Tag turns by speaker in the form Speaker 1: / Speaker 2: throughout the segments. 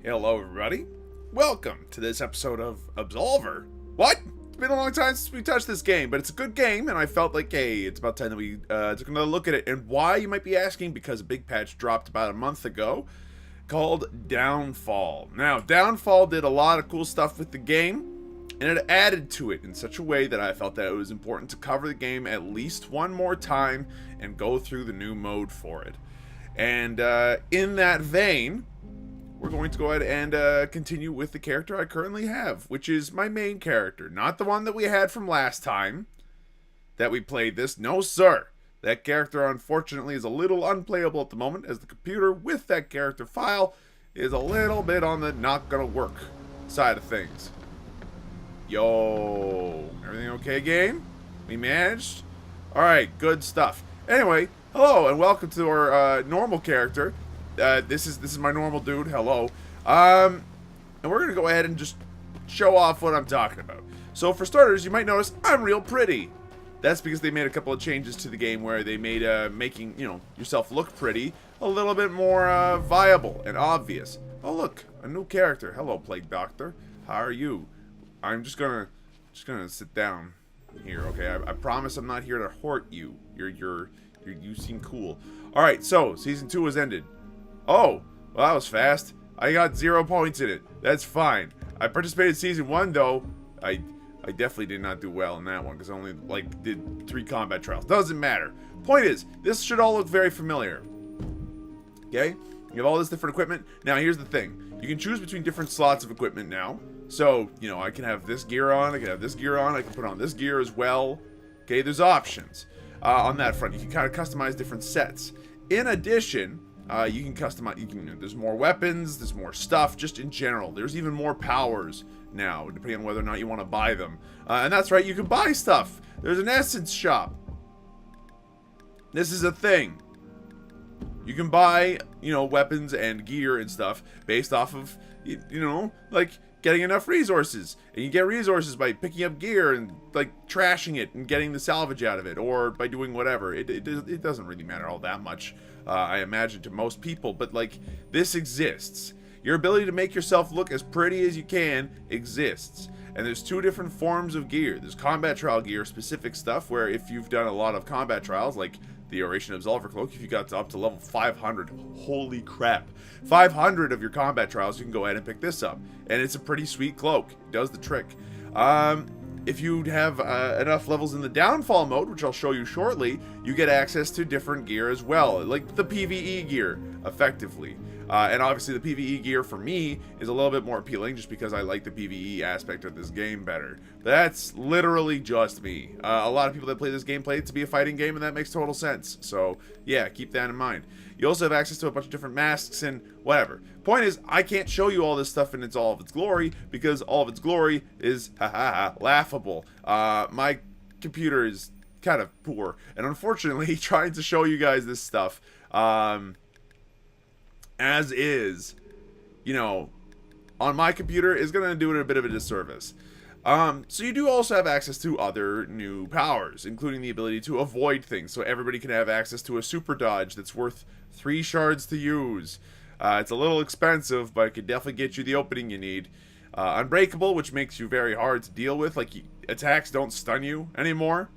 Speaker 1: Hello, everybody. Welcome to this episode of Absolver. What? It's been a long time since we touched this game, but it's a good game, and I felt like, hey, it's about time that we took another look at it. And why, you might be asking? Because a big patch dropped about a month ago called Downfall. Now, Downfall did a lot of cool stuff with the game, and it added to it in such a way that I felt that it was important to cover the game at least one more time and go through the new mode for it. And in that vein, we're going to go ahead and continue with the character I currently have, which is my main character. Not the one that we had from last time that we played this. No, sir. That character, unfortunately, is a little unplayable at the moment, as the computer with that character file is a little bit on the not gonna work side of things. Yo, everything okay, game? We managed? Alright, good stuff. Anyway, hello and welcome to our normal character. This is my normal dude. Hello. And we're gonna go ahead and just show off what I'm talking about. So for starters, you might notice I'm real pretty. That's because they made a couple of changes to the game where they made making, you know, yourself look pretty a little bit more viable and obvious. Oh look, a new character. Hello, Plague Doctor. How are you? I'm just gonna sit down here. Okay, I promise I'm not here to hurt you. You seem cool. All right, so season 2 has ended. Oh, well, that was fast. I got 0 points in it. That's fine. I participated in season 1 though. I definitely did not do well in that one because I only did 3 combat trials. Doesn't matter. Point is, this should all look very familiar. Okay? You have all this different equipment. Now here's the thing. You can choose between different slots of equipment now. So, you know, I can have this gear on, I can have this gear on, I can put on this gear as well. Okay, there's options on that front. You can kind of customize different sets. In addition, you can customize, there's more weapons, there's more stuff, just in general. There's even more powers now, depending on whether or not you want to buy them. And that's right, you can buy stuff. There's an essence shop. This is a thing. You can buy, you know, weapons and gear and stuff based off of, you know, like, getting enough resources. And you get resources by picking up gear and, like, trashing it and getting the salvage out of it, or by doing whatever. It doesn't really matter all that much, I imagine, to most people, but, like, this exists. Your ability to make yourself look as pretty as you can exists. And there's 2 different forms of gear. There's combat trial gear, specific stuff, where if you've done a lot of combat trials, like the Oration Absolver Cloak, if you got up to level 500, holy crap, 500 of your combat trials, you can go ahead and pick this up. And it's a pretty sweet cloak. It does the trick. If you have enough levels in the Downfall mode, which I'll show you shortly, you get access to different gear as well, like the PvE gear, effectively. And obviously the PvE gear for me is a little bit more appealing just because I like the PvE aspect of this game better. That's literally just me. A lot of people that play this game play it to be a fighting game, and that makes total sense. So yeah, keep that in mind. You also have access to a bunch of different masks and whatever. Point is, I can't show you all this stuff in all of its glory because all of its glory is laughable. My computer is kind of poor, and unfortunately trying to show you guys this stuff as is, you know, on my computer is going to do it a bit of a disservice. So you do also have access to other new powers, including the ability to avoid things, so everybody can have access to a super dodge that's worth 3 shards to use. It's a little expensive, but it could definitely get you the opening you need. Unbreakable, which makes you very hard to deal with, like attacks don't stun you anymore.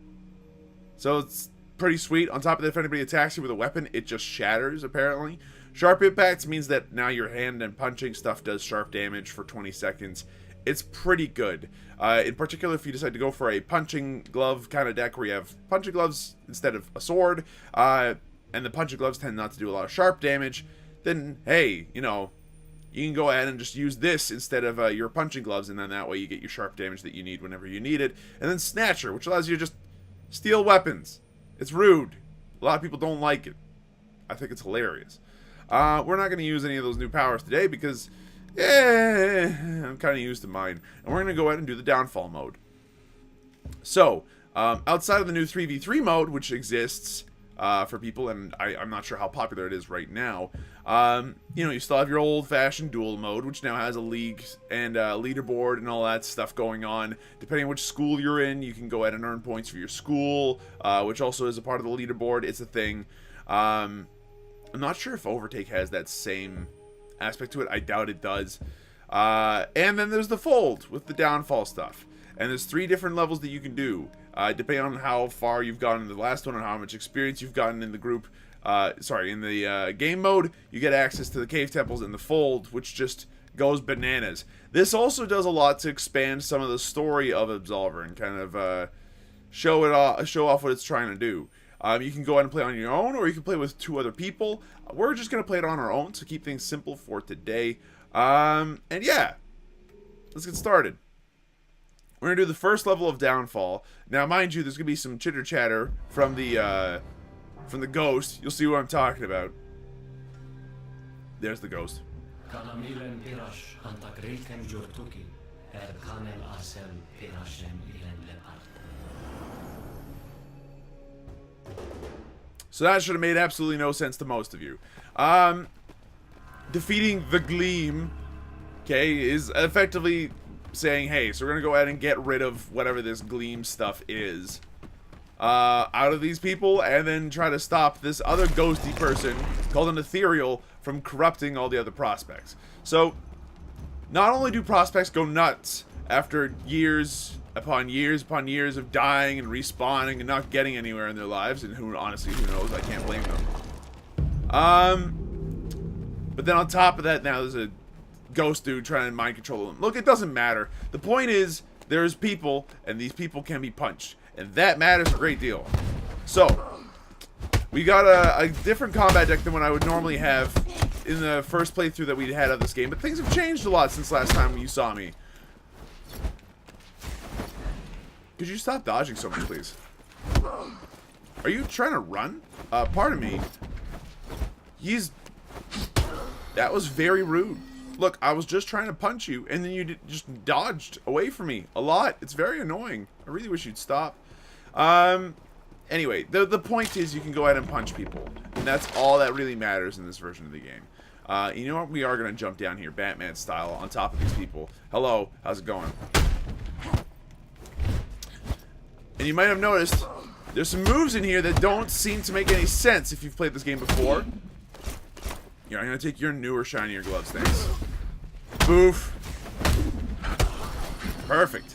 Speaker 1: So it's pretty sweet. On top of that, if anybody attacks you with a weapon, it just shatters, apparently. Sharp impacts means that now your hand and punching stuff does sharp damage for 20 seconds. It's pretty good. In particular, if you decide to go for a punching glove kind of deck where you have punching gloves instead of a sword, and the punching gloves tend not to do a lot of sharp damage, then, hey, you know, you can go ahead and just use this instead of your punching gloves, and then that way you get your sharp damage that you need whenever you need it. And then Snatcher, which allows you to just steal weapons. It's rude. A lot of people don't like it. I think it's hilarious. We're not going to use any of those new powers today because, I'm kind of used to mine. And we're going to go ahead and do the Downfall mode. So, outside of the new 3v3 mode, which exists for people, and I'm not sure how popular it is right now, you know, you still have your old-fashioned duel mode, which now has a league and leaderboard and all that stuff going on. Depending on which school you're in, you can go ahead and earn points for your school, which also is a part of the leaderboard. It's a thing. I'm not sure if Overtake has that same aspect to it. I doubt it does. And then there's the fold with the downfall stuff. And there's 3 different levels that you can do, depending on how far you've gotten in the last one and how much experience you've gotten in the group. In the game mode, you get access to the cave temples and the fold, which just goes bananas. This also does a lot to expand some of the story of Absolver and kind of show off what it's trying to do. You can go ahead and play on your own, or you can play with 2 other people. We're just going to play it on our own to keep things simple for today. And yeah, let's get started. We're going to do the first level of Downfall. Now, mind you, there's going to be some chitter-chatter from the ghost. You'll see what I'm talking about. There's the ghost. So that should have made absolutely no sense to most of you. Defeating the Gleam, okay, is effectively saying, hey, so we're going to go ahead and get rid of whatever this Gleam stuff is out of these people, and then try to stop this other ghosty person called an Ethereal from corrupting all the other prospects. So, not only do prospects go nuts after years upon years upon years of dying and respawning and not getting anywhere in their lives, and honestly, who knows, I can't blame them. But then on top of that, now there's a ghost dude trying to mind control them. Look, it doesn't matter. The point is, there's people, and these people can be punched. And that matters a great deal. So, we got a different combat deck than what I would normally have in the first playthrough that we had of this game. But things have changed a lot since last time you saw me. Could you stop dodging so much, please? Are you trying to run? Pardon me. That was very rude. Look, I was just trying to punch you, and then you just dodged away from me a lot. It's very annoying. I really wish you'd stop. Anyway, the point is you can go ahead and punch people. And that's all that really matters in this version of the game. You know what? We are going to jump down here, Batman style, on top of these people. Hello, how's it going? And you might have noticed, there's some moves in here that don't seem to make any sense if you've played this game before. Here, I'm going to take your newer, shinier gloves, thanks. Boof. Perfect.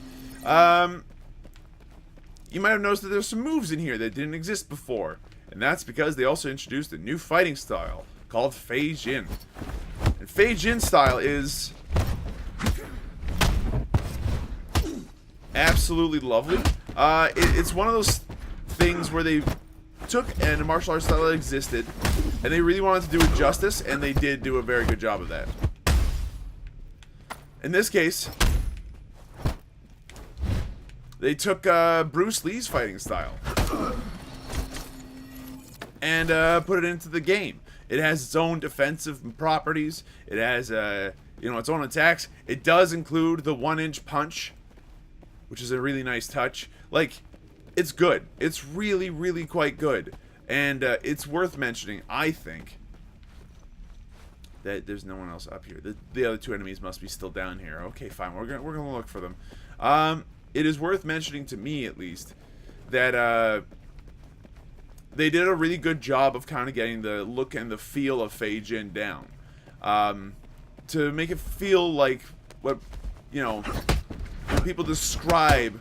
Speaker 1: You might have noticed that there's some moves in here that didn't exist before. And that's because they also introduced a new fighting style called Fei Jin. And Fei Jin style is absolutely lovely. It's one of those things where they took a martial arts style that existed, and they really wanted to do it justice, and they did do a very good job of that. In this case, they took Bruce Lee's fighting style and put it into the game. It has its own defensive properties. It has its own attacks. It does include the 1-inch punch, which is a really nice touch. Like, it's good. It's really, really quite good. And it's worth mentioning, I think, that there's no one else up here. The other 2 enemies must be still down here. Okay, fine. We're gonna look for them. It is worth mentioning, to me at least, that they did a really good job of kind of getting the look and the feel of Fei Jin down. To make it feel like what, when people describe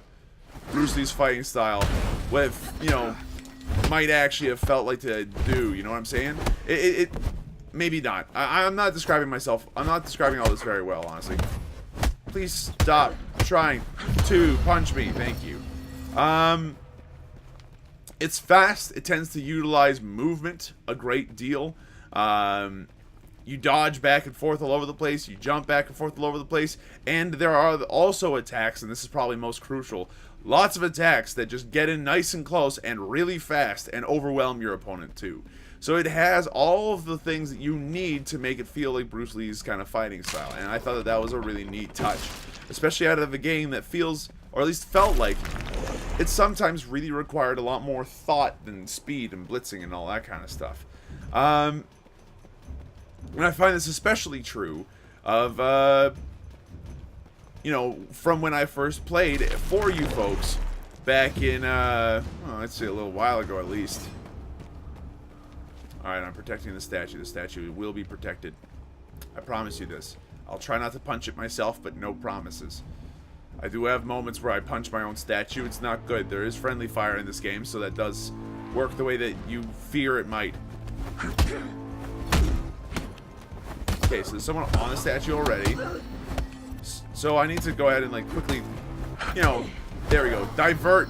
Speaker 1: Bruce Lee's fighting style, what, might actually have felt like to do, you know what I'm saying? It maybe not. I'm not describing myself. I'm not describing all this very well, honestly. Please stop trying to punch me. Thank you. It's fast. It tends to utilize movement a great deal. You dodge back and forth all over the place. You jump back and forth all over the place. And there are also attacks, and this is probably most crucial, lots of attacks that just get in nice and close and really fast and overwhelm your opponent too. So it has all of the things that you need to make it feel like Bruce Lee's kind of fighting style. And I thought that was a really neat touch. Especially out of a game that feels, or at least felt like, it sometimes really required a lot more thought than speed and blitzing and all that kind of stuff. And I find this especially true of, from when I first played for you folks back in, let's see, a little while ago at least. Alright, I'm protecting the statue. The statue will be protected. I promise you this. I'll try not to punch it myself, but no promises. I do have moments where I punch my own statue. It's not good. There is friendly fire in this game, so that does work the way that you fear it might. Okay, so there's someone on the statue already. So I need to go ahead and, like, quickly, you know, there we go. Divert.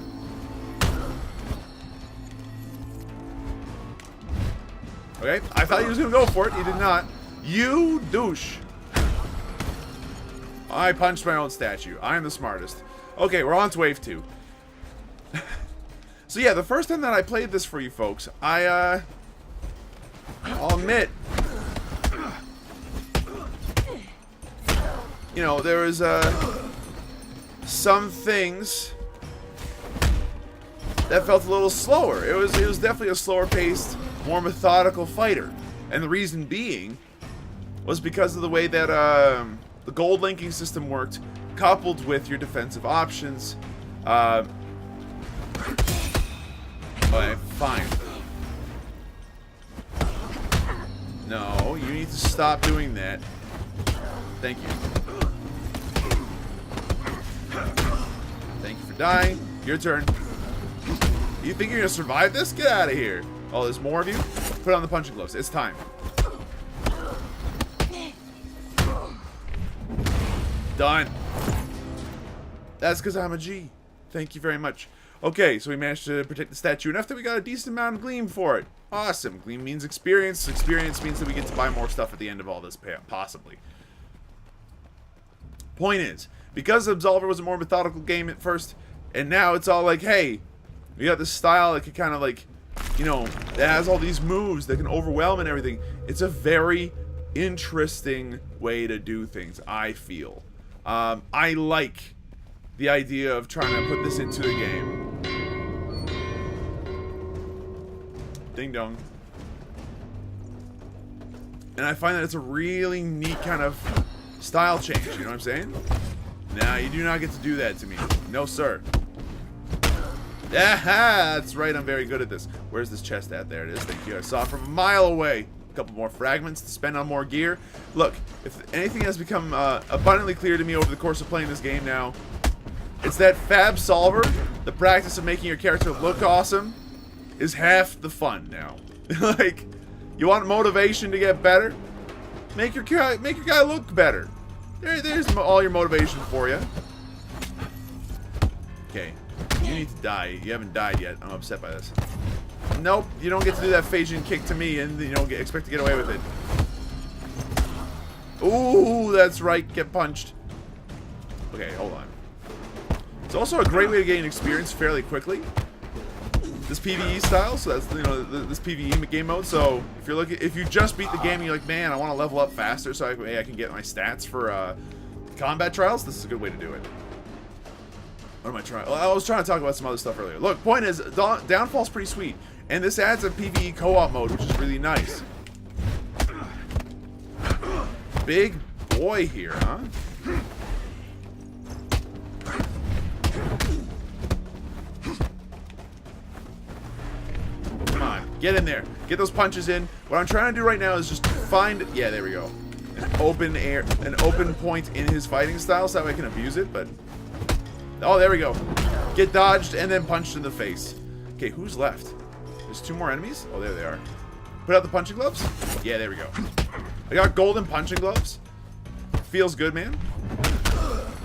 Speaker 1: Okay, I thought he was going to go for it. He did not. You douche. I punched my own statue. I'm the smartest. Okay, we're on to wave 2. So yeah, the first time that I played this for you folks, I'll admit, you know, there was some things that felt a little slower. It was definitely a slower paced, more methodical fighter. And the reason being was because of the way that the gold linking system worked, coupled with your defensive options. Okay, fine. No, you need to stop doing that. Thank you. Thank you for dying. Your turn. You think you're gonna survive this? Get out of here. Oh, there's more of you? Put on the punching gloves. It's time. Done. That's because I'm a G. Thank you very much. Okay, so we managed to protect the statue enough that we got a decent amount of gleam for it. Awesome. Gleam means experience. Experience means that we get to buy more stuff at the end of all this, possibly. Point is, because Absolver was a more methodical game at first, and now it's all like, hey, we got this style that can kind of like, you know, that has all these moves that can overwhelm and everything. It's a very interesting way to do things, I feel. I like the idea of trying to put this into the game. Ding dong. And I find that it's a really neat kind of style change, you know what I'm saying? Nah, you do not get to do that to me. No, sir. Aha! That's right, I'm very good at this. Where's this chest at? There it is. Thank you. I saw it from a mile away. A couple more fragments to spend on more gear. Look, if anything has become abundantly clear to me over the course of playing this game now, it's that Absolver, the practice of making your character look awesome, is half the fun now. Like, you want motivation to get better? Make your guy look better. There's all your motivation for you. Okay, you need to die. You haven't died yet. I'm upset by this. Nope, you don't get to do that Phasian kick to me and you don't expect to get away with it. Ooh, that's right. Get punched. Okay, hold on. It's also a great way to gain experience fairly quickly. This PvE style, so that's, you know, this PvE game mode. So if you just beat the game and you're like, man, I want to level up faster so I can get my stats for combat trials, this is a good way to do it. What am I trying? Well, I was trying to talk about some other stuff earlier. Look, point is, Downfall's pretty sweet, and this adds a PvE co-op mode, which is really nice. Big boy here, huh? Come on, get in there. Get those punches in. What I'm trying to do right now is just find, yeah, there we go, an open point in his fighting style, so that way I can abuse it. But oh, there we go. Get dodged and then punched in the face. Okay, who's left? There's 2 more enemies. Oh, there they are. Put out the punching gloves. Yeah, there we go. I got golden punching gloves. Feels good, man.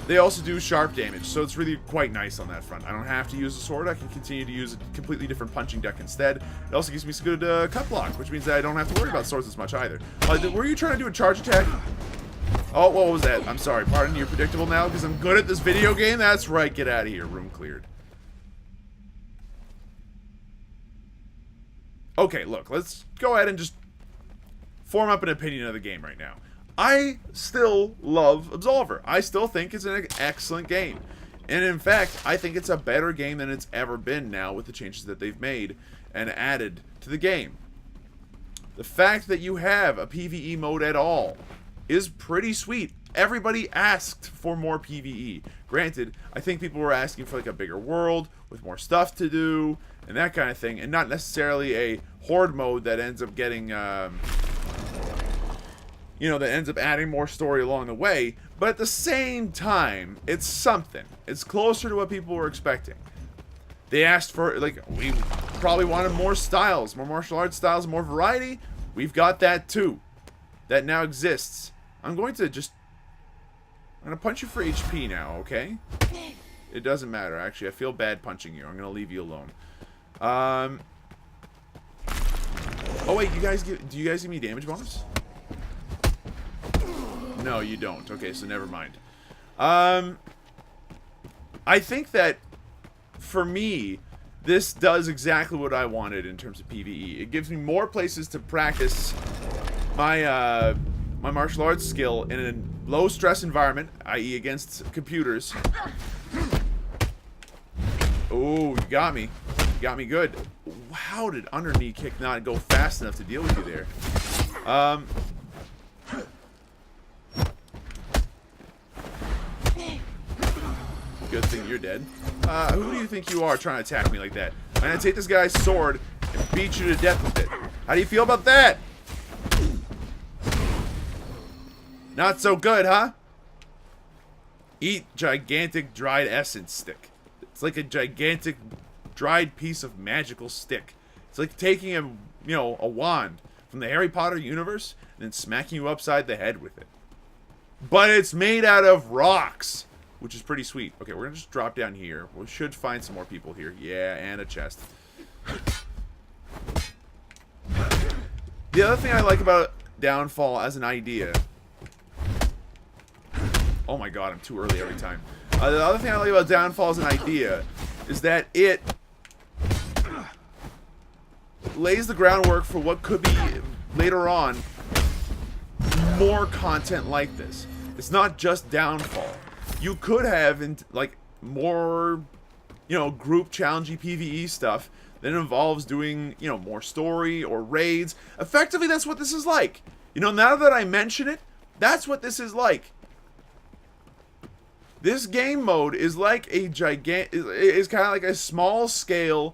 Speaker 1: They also do sharp damage, so it's really quite nice on that front. I don't have to use a sword. I can continue to use a completely different punching deck instead. It also gives me some good cut block, which means that I don't have to worry about swords as much either. Were you trying to do a charge attack? Oh, what was that? I'm sorry. Pardon, you're predictable now because I'm good at this video game? That's right. Get out of here. Room cleared. Okay, look. Let's go ahead and just form up an opinion of the game right now. I still love Absolver. I still think it's an excellent game. And in fact, I think it's a better game than it's ever been now with the changes that they've made and added to the game. The fact that you have a PvE mode at all is pretty sweet. Everybody asked for more PvE. Granted, I think people were asking for like a bigger world with more stuff to do and that kind of thing, and not necessarily a horde mode that ends up getting you know, that ends up adding more story along the way. But at the same time, it's something. It's closer to what people were expecting. They asked for, like, we probably wanted more styles, more martial arts styles, more variety. We've got that too. That now exists. I'm going to punch you for HP now, okay? It doesn't matter, actually. I feel bad punching you. I'm going to leave you alone. Oh, wait, do you guys give me damage bonus? No, you don't. Okay, so never mind. I think that, for me, this does exactly what I wanted in terms of PvE. It gives me more places to practice my, my martial arts skill in a low-stress environment, i.e. against computers. Oh, you got me. You got me good. How did underknee kick not go fast enough to deal with you there? Good thing you're dead. Who do you think you are trying to attack me like that? I'm gonna take this guy's sword and beat you to death with it. How do you feel about that? Not so good, huh? Eat gigantic dried essence stick. It's like a gigantic dried piece of magical stick. It's like taking a wand from the Harry Potter universe and then smacking you upside the head with it. But it's made out of rocks, which is pretty sweet. Okay, we're gonna just drop down here. We should find some more people here. Yeah, and a chest. The other thing I like about Downfall as an idea... Oh my god, I'm too early every time. The other thing I like about Downfall as an idea is that it lays the groundwork for what could be, later on, more content like this. It's not just Downfall. You could have, like, more, group challenging PvE stuff that involves doing, more story or raids. Effectively, that's what this is like. Now that I mention it, that's what this is like. This game mode is like a is kind of like a small-scale,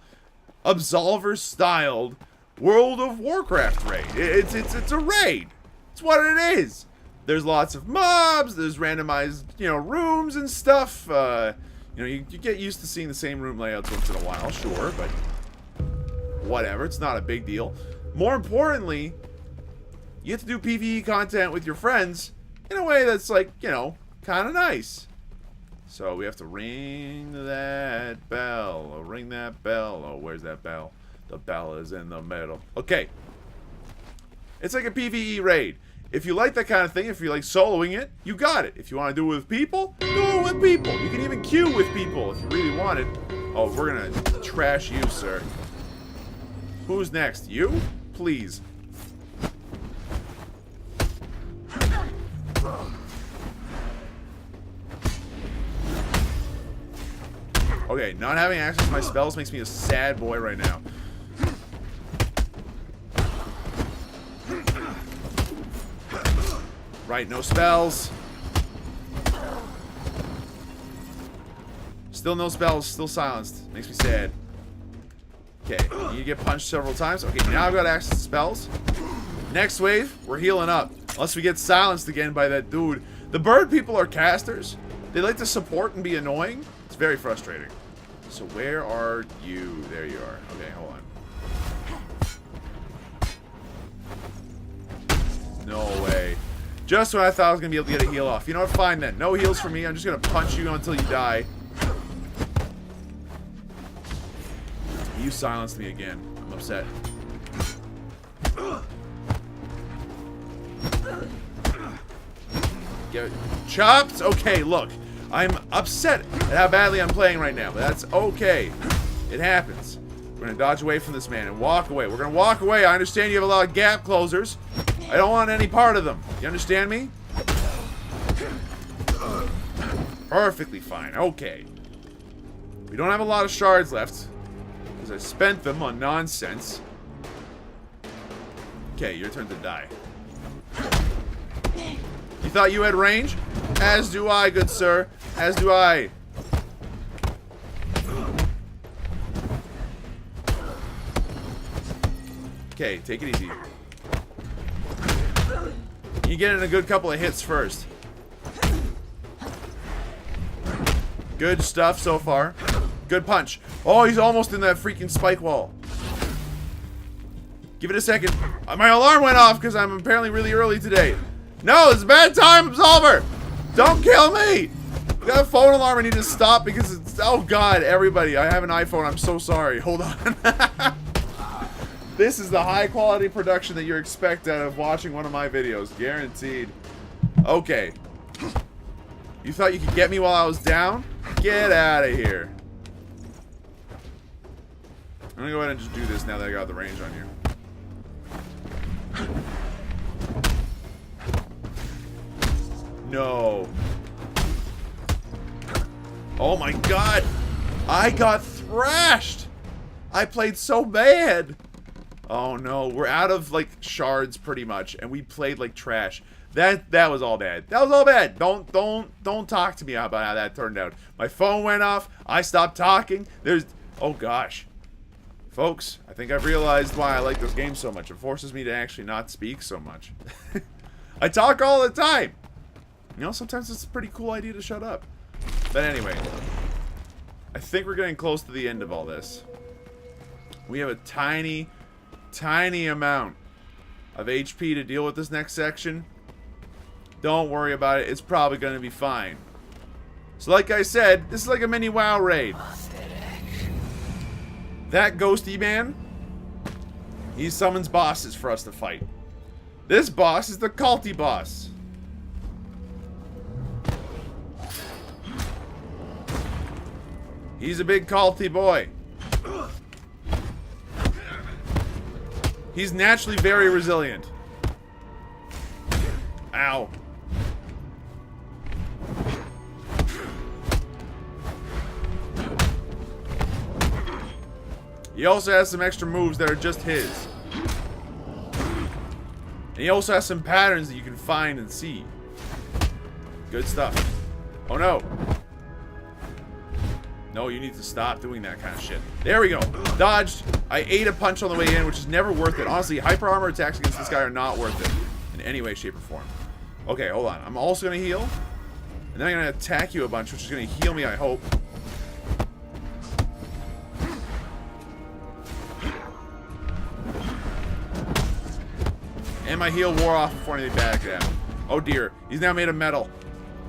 Speaker 1: Absolver-styled World of Warcraft raid. It's a raid. It's what it is. There's lots of mobs. There's randomized, rooms and stuff. You get used to seeing the same room layouts once in a while, sure, but whatever. It's not a big deal. More importantly, you get to do PvE content with your friends in a way that's like, kind of nice. So we have to ring that bell. Oh, ring that bell. Oh, where's that bell? The bell is in the middle. Okay. It's like a PvE raid. If you like that kind of thing, if you like soloing it, you got it. If you want to do it with people, do it with people. You can even queue with people if you really want it. Oh, we're going to trash you, sir. Who's next? You? Please. Okay, not having access to my spells makes me a sad boy right now. Right, no spells. Still no spells, still silenced. Makes me sad. Okay, you get punched several times. Okay, now I've got access to spells. Next wave, we're healing up. Unless we get silenced again by that dude. The bird people are casters. They like to support and be annoying. It's very frustrating. So where are you? There you are. Okay, hold on. No way. Just when I thought I was going to be able to get a heal off. You know what? Fine then. No heals for me. I'm just going to punch you until you die. You silenced me again. I'm upset. Get chopped? Okay, look. I'm upset at how badly I'm playing right now, but that's okay. It happens. We're going to dodge away from this man and walk away. We're going to walk away. I understand you have a lot of gap closers. I don't want any part of them. You understand me? Perfectly fine. Okay. We don't have a lot of shards left because I spent them on nonsense. Okay, your turn to die. You thought you had range? As do I, good sir. As do I. Okay, take it easy. You get in a good couple of hits first. Good stuff so far. Good punch. Oh, he's almost in that freaking spike wall. Give it a second. My alarm went off because I'm apparently really early today. No, it's a bad time, Absolver. Don't kill me. I got a phone alarm I need to stop because it's... Oh, God, everybody. I have an iPhone. I'm so sorry. Hold on. This is the high-quality production that you expect out of watching one of my videos. Guaranteed. Okay. You thought you could get me while I was down? Get out of here. I'm gonna go ahead and just do this now that I got the range on you. No. Oh my God. I got thrashed. I played so bad. Oh no, we're out of like shards pretty much, and we played like trash. That was all bad. That was all bad. Don't talk to me about how that turned out. My phone went off. I stopped talking. Oh gosh. Folks, I think I've realized why I like this game so much. It forces me to actually not speak so much. I talk all the time. You know, sometimes it's a pretty cool idea to shut up. But anyway, I think we're getting close to the end of all this. We have a tiny amount of HP to deal with this next section. Don't worry about it. It's probably going to be fine. So like I said, this is like a mini WoW raid. That ghosty man, he summons bosses for us to fight. This boss is the culty boss. He's a big culty boy. He's naturally very resilient. Ow. He also has some extra moves that are just his. And he also has some patterns that you can find and see. Good stuff. Oh no. No, you need to stop doing that kind of shit. There we go. Dodged. I ate a punch on the way in, which is never worth it. Honestly, hyper armor attacks against this guy are not worth it. In any way, shape, or form. Okay, hold on. I'm also going to heal. And then I'm going to attack you a bunch, which is going to heal me, I hope. And my heal wore off before anything bad could happen. Oh dear. He's now made of metal.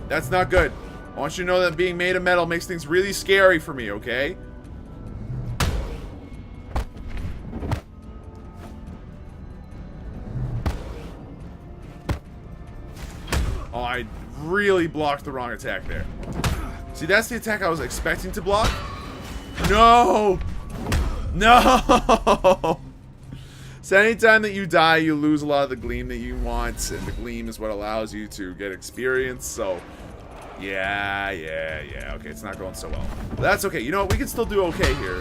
Speaker 1: That's not good. I want you to know that being made of metal makes things really scary for me, okay? Oh, I really blocked the wrong attack there. See, that's the attack I was expecting to block. No! No! So anytime that you die, you lose a lot of the gleam that you want, and the gleam is what allows you to get experience, so... Yeah, okay, it's not going so well. But that's okay, you know what, we can still do okay here.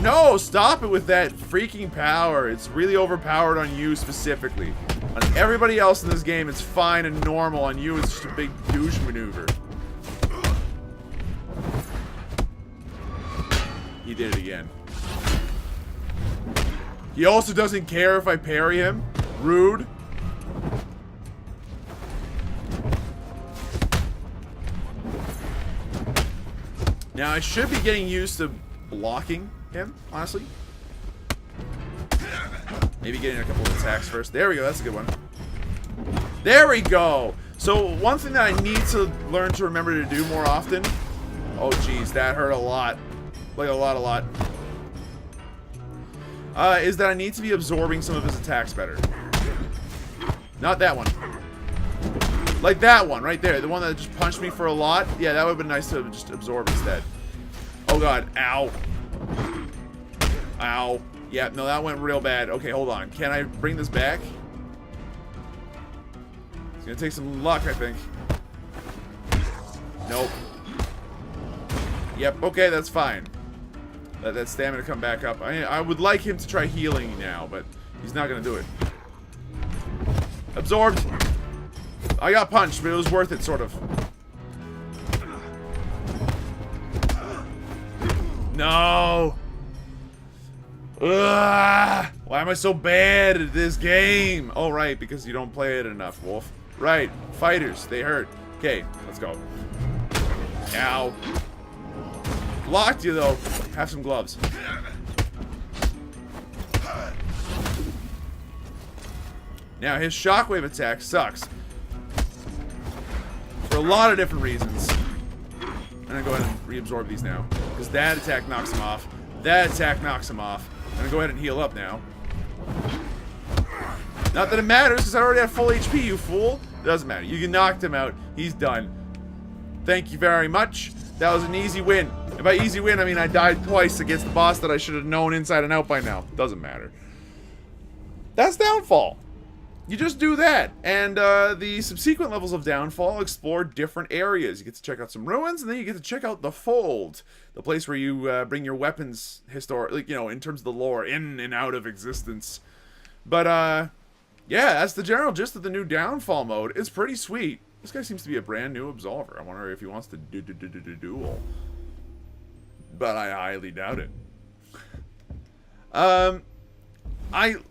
Speaker 1: No, stop it with that freaking power. It's really overpowered on you specifically. On everybody else in this game, it's fine and normal. On you, it's just a big douche maneuver. He did it again. He also doesn't care if I parry him. Rude. Now, I should be getting used to blocking him, honestly. Maybe getting a couple of attacks first. There we go, that's a good one. There we go! So, one thing that I need to learn to remember to do more often... Oh, geez, that hurt a lot. Like, a lot. Is that I need to be absorbing some of his attacks better. Not that one. Like that one, right there. The one that just punched me for a lot. Yeah, that would have been nice to just absorb instead. Oh, God. Ow. Ow. Yeah, no, that went real bad. Okay, hold on. Can I bring this back? It's gonna take some luck, I think. Nope. Yep, okay, that's fine. Let that stamina come back up. I would like him to try healing now, but he's not gonna do it. Absorbed. I got punched, but it was worth it, sort of. No! Ugh! Why am I so bad at this game? Oh, right, because you don't play it enough, Wolf. Right. Fighters. They hurt. Okay, let's go. Ow. Blocked you, though. Have some gloves. Now, his shockwave attack sucks. For a lot of different reasons. I'm going to go ahead and reabsorb these now. Because that attack knocks him off. That attack knocks him off. I'm going to go ahead and heal up now. Not that it matters, because I already have full HP, you fool. It doesn't matter. You knocked him out. He's done. Thank you very much. That was an easy win. And by easy win, I mean I died twice against the boss that I should have known inside and out by now. Doesn't matter. That's Downfall. You just do that. And the subsequent levels of Downfall explore different areas. You get to check out some ruins, and then you get to check out the Fold. The place where you bring your weapons, like, you know, in terms of the lore, in and out of existence. But, yeah, that's the general gist of the new Downfall mode. It's pretty sweet. This guy seems to be a brand new Absolver. I wonder if he wants to duel. But I highly doubt it.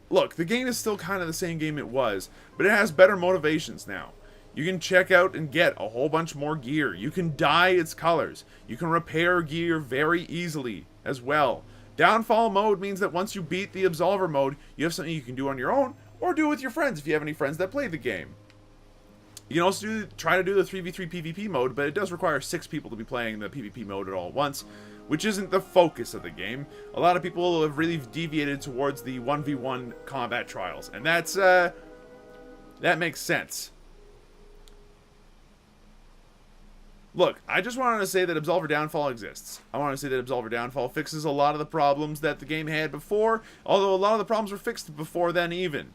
Speaker 1: Look, the game is still kind of the same game it was, but it has better motivations now. You can check out and get a whole bunch more gear. You can dye its colors. You can repair gear very easily as well. Downfall mode means that once you beat the Absolver mode, you have something you can do on your own, or do with your friends if you have any friends that play the game. You can also try to do the 3v3 PvP mode, but it does require 6 people to be playing the PvP mode all at once, which isn't the focus of the game. A lot of people have really deviated towards the 1v1 combat trials, and that's, that makes sense. Look, I just wanted to say that Absolver Downfall exists. I want to say that Absolver Downfall fixes a lot of the problems that the game had before, although a lot of the problems were fixed before then even.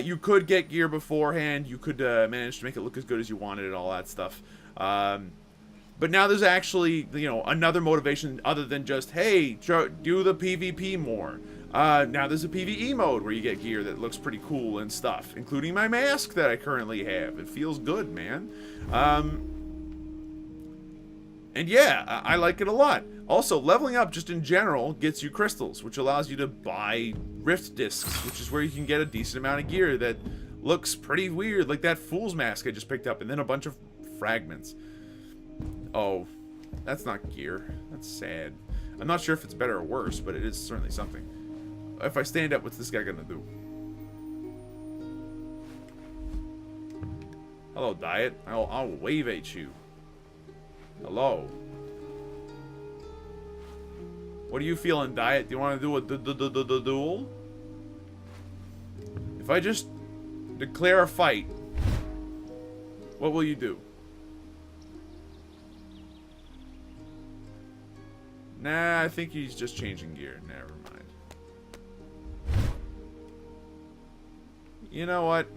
Speaker 1: You could get gear beforehand, you could manage to make it look as good as you wanted and all that stuff. But now there's actually, you know, another motivation other than just, hey, do the PvP more. Now there's a PvE mode where you get gear that looks pretty cool and stuff, including my mask that I currently have. It feels good, man. And yeah, I like it a lot. Also, leveling up just in general gets you crystals, which allows you to buy rift discs, which is where you can get a decent amount of gear that looks pretty weird, like that fool's mask I just picked up, and then a bunch of fragments. Oh, that's not gear. That's sad. I'm not sure if it's better or worse, but it is certainly something. If I stand up, what's this guy gonna do? Hello, Diet. I'll wave at you. Hello. What are you feeling, Diet? Do you want to do a duel? If I just declare a fight, what will you do? Nah, I think he's just changing gear. Never mind. You know what?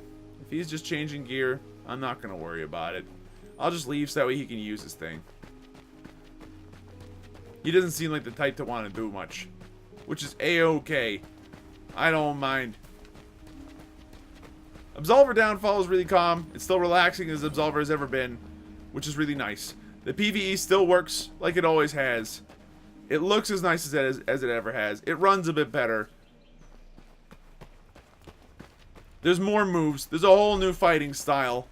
Speaker 1: If he's just changing gear, I'm not going to worry about it. I'll just leave so that way he can use his thing. He doesn't seem like the type to want to do much, which is a-okay. I don't mind. Absolver Downfall is really calm. It's still relaxing as Absolver has ever been, which is really nice. The PvE still works like it always has. It looks as nice as it ever has. It runs a bit better. There's more moves. There's a whole new fighting style.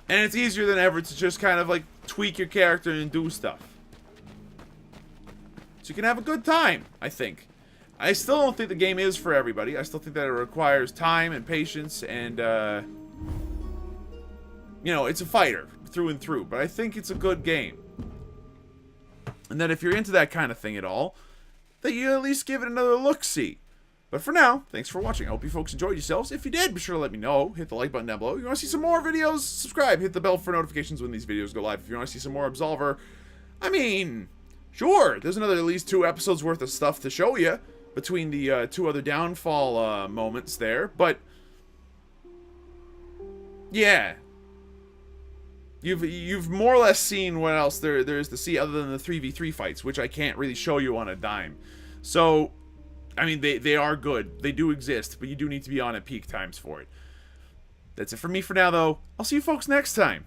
Speaker 1: And it's easier than ever to just kind of like tweak your character and do stuff. So you can have a good time, I think. I still don't think the game is for everybody. I still think that it requires time and patience and, you know, it's a fighter through and through. But I think it's a good game. And that if you're into that kind of thing at all, that you at least give it another look-see. But for now, thanks for watching. I hope you folks enjoyed yourselves. If you did, be sure to let me know. Hit the like button down below. If you want to see some more videos, subscribe. Hit the bell for notifications when these videos go live. If you want to see some more Absolver, I mean, sure, there's another at least 2 episodes worth of stuff to show you between the 2 other Downfall moments there. But, yeah. You've more or less seen what else there is to see other than the 3v3 fights, which I can't really show you on a dime. So, I mean, they are good. They do exist, but you do need to be on at peak times for it. That's it for me for now, though. I'll see you folks next time.